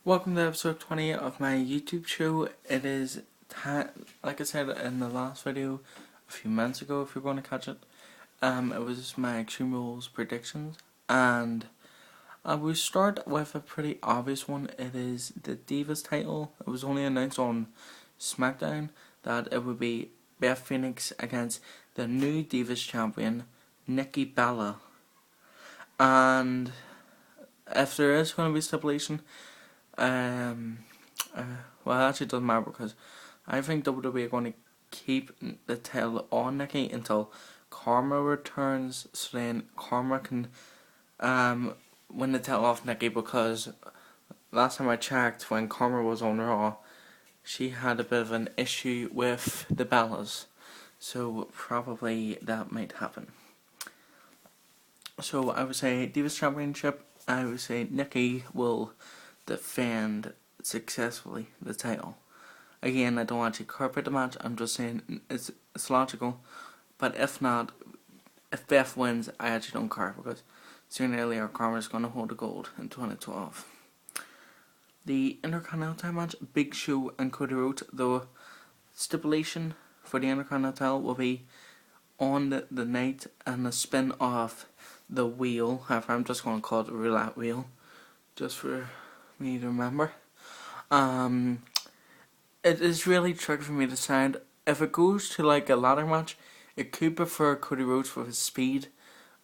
Welcome to episode 20 of my YouTube show. It is, like I said in the last video a few months ago, if you're going to catch it, it was my Extreme Rules predictions, and I will start with a pretty obvious one. It is the Divas title. It was only announced on SmackDown that it would be Beth Phoenix against the new Divas champion, Nikki Bella. And if there is going to be stipulation, well, it actually doesn't matter because I think WWE are going to keep the title on Nikki until Karma returns, so then Karma can win the title off Nikki, because last time I checked, when Karma was on Raw, she had a bit of an issue with the Bellas, so probably that might happen. So I would say Divas Championship, I would say Nikki will defend successfully the title. Again, I don't actually care about the match, I'm just saying it's logical, but if not, if Beth wins, I actually don't care, because sooner or later Karma is going to hold the gold in 2012. The Intercontinental match, Big Show and Cody Rhodes, the stipulation for the Intercontinental will be on the night and the spin off the wheel. However, I'm just going to call it the roulette wheel, just for me to remember. It is really tricky for me to decide. If it goes to like a ladder match, it could prefer Cody Rhodes for his speed,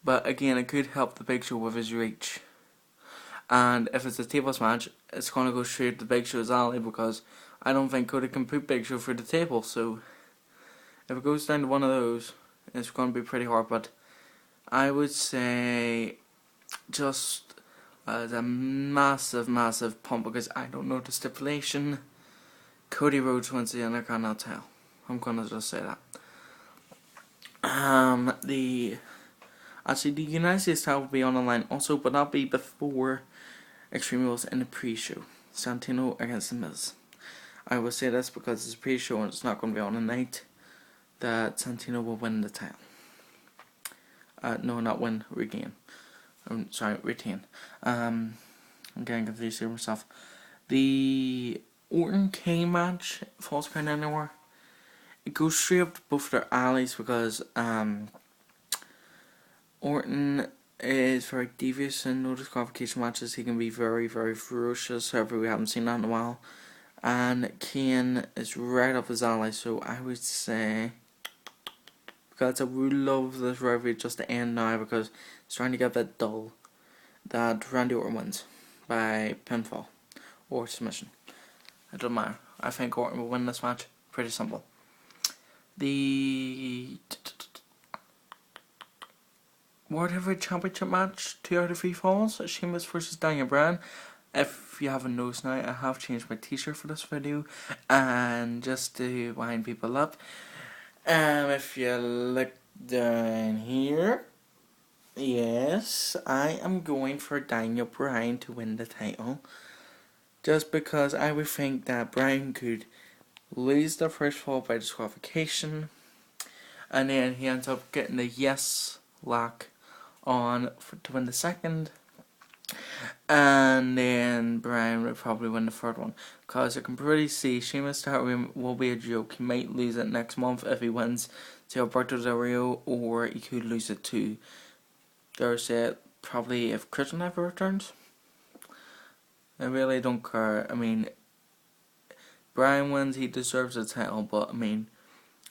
but again, it could help the Big Show with his reach. And if it's a tables match, it's going to go straight to Big Show's alley, because I don't think Cody can put Big Show through the table. So if it goes down to one of those, it's going to be pretty hard. But I would say, just as a massive pump, because I don't know the stipulation, Cody Rhodes wins the Intercontinental. I'm gonna just say that. The United States title will be on the line also, but not be before Extreme Rules in the pre-show. Santino against The Miz. I will say this because it's a pre-show and it's not going to be on the night that Santino will win the title. No, not win, regain. Retain. I'm getting confused here myself. The Orton Kane match, Falls Count Anywhere, it goes straight up to both their alleys, because Orton is very devious in no disqualification matches. He can be very ferocious. However, we haven't seen that in a while. And Kane is right up his alley, so I would say, because I would love this rivalry just to end now, because it's trying to get a bit dull, that Randy Orton wins by pinfall or submission. It doesn't matter. I think Orton will win this match. Pretty simple. The World Heavyweight Championship match, 2 out of 3 falls, Sheamus versus Daniel Bryan. If you haven't noticed now, I have changed my t-shirt for this video, and just to wind people up, if you look down here, yes, I am going for Daniel Bryan to win the title, just because I would think that Bryan could lose the first fall by disqualification, and then he ends up getting the yes lock on to win the second, and then Bryan would probably win the third one, because I can pretty see Sheamus title will be a joke. He might lose it next month if he wins to Alberto Del Rio, or he could lose it to Thursday, probably if Christian ever returns. I really don't care. I mean, Bryan wins, he deserves the title, but I mean,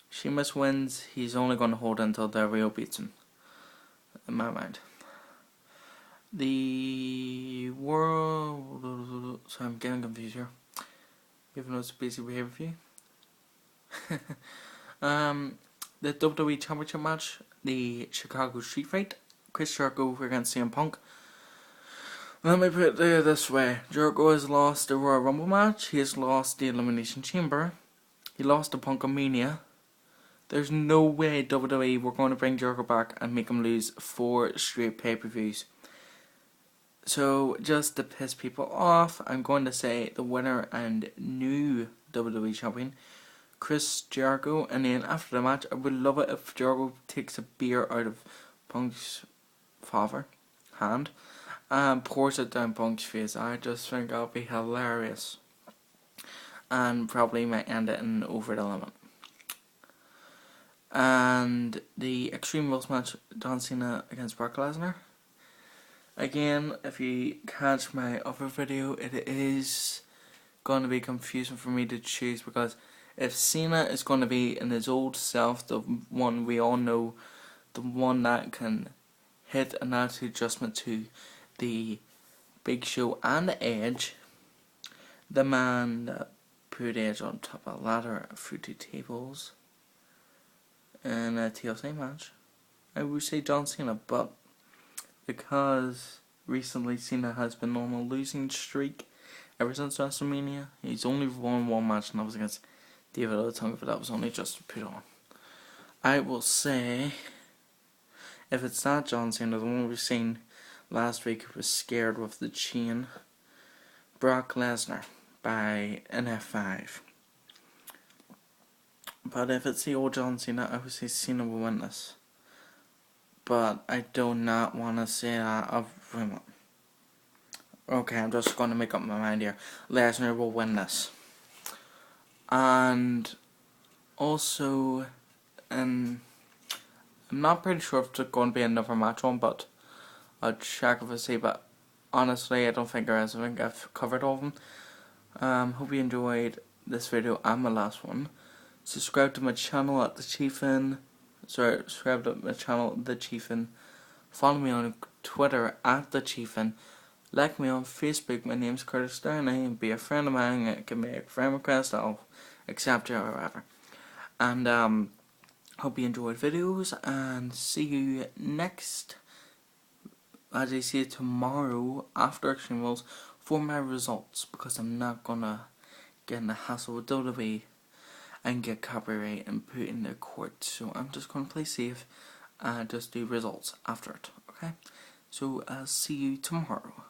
Sheamus wins, he's only going to hold it until Del Rio beats him, in my mind. The world... Sorry, I'm getting confused here. Even though it's a basic behavior review. The WWE Championship match, the Chicago Street Fight, Chris Jericho against CM Punk. Let me put it this way. Jericho has lost the Royal Rumble match. He has lost the Elimination Chamber. He lost the Punkamania. There's no way WWE were going to bring Jericho back and make him lose 4 straight pay-per-views. So, just to piss people off, I'm going to say the winner and new WWE Champion, Chris Jericho. And then after the match, I would love it if Jericho takes a beer out of Punk's hand and pours it down Punk's face. I just think that'll be hilarious. And probably might end it in over the limit. And the Extreme Rules match, John Cena against Brock Lesnar. Again, if you catch my other video, it is going to be confusing for me to choose, because if Cena is going to be in his old self, the one we all know, the one that can hit an attitude adjustment to the Big Show and Edge, the man that put Edge on top of a ladder through 2 tables in a TLC match, I would say John Cena, but because recently Cena has been on a losing streak ever since WrestleMania, he's only won 1 match, and that was against David Otunga, but that was only just to put on. I will say, if it's not John Cena, the one we've seen last week who was scared with the chain, Brock Lesnar by an F5. But if it's the old John Cena, I would say Cena will win this. But I do not want to say that of him. Okay, I'm just going to make up my mind here. Lesnar will win this. And also, I'm not pretty sure if there's going to be another match on, but I'll check if I see. But honestly, I don't think there is. I think I've covered all of them. Hope you enjoyed this video and my last one. Subscribe to my channel at TheChiefin. Subscribe to my channel, TheChiefin. Follow me on Twitter at TheChiefin. Like me on Facebook. My name's Curtis Downey. Be a friend of mine. Give me a friend request. I'll accept you or whatever. And hope you enjoyed videos. And see you next. As I say, tomorrow after Extreme Rules for my results, because I'm not gonna get in the hassle with WWE and get copyright and put in their court. So I'm just going to play safe and just do results after it, okay? So I'll see you tomorrow.